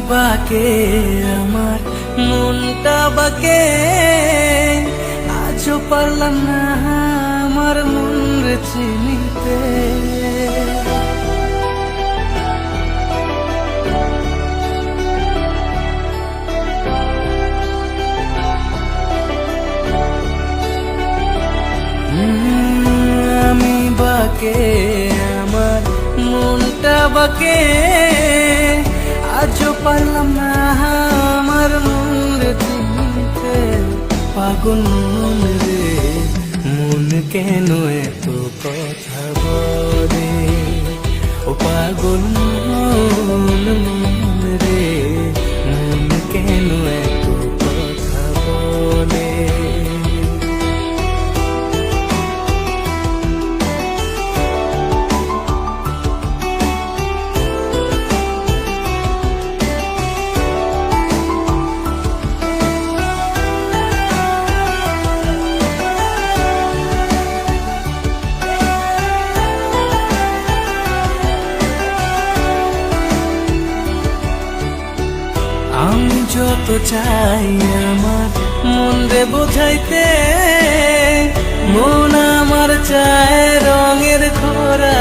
বাকে আমার মনটা বাকে, আজও পারলাম না আমার মন রে চিনিতে। আমি বাকে আমার মনটা বাকে, আজও পারলাম না আমার মন রে চিনতে। পাগল মন রে মন কেন এত কথা বলে, ও পাগল মন মন রে মন কেন এত কথা বলে। আমি যত চাই আমার মন রে বোঝাইতে, মন আমার চায় রঙের খরা।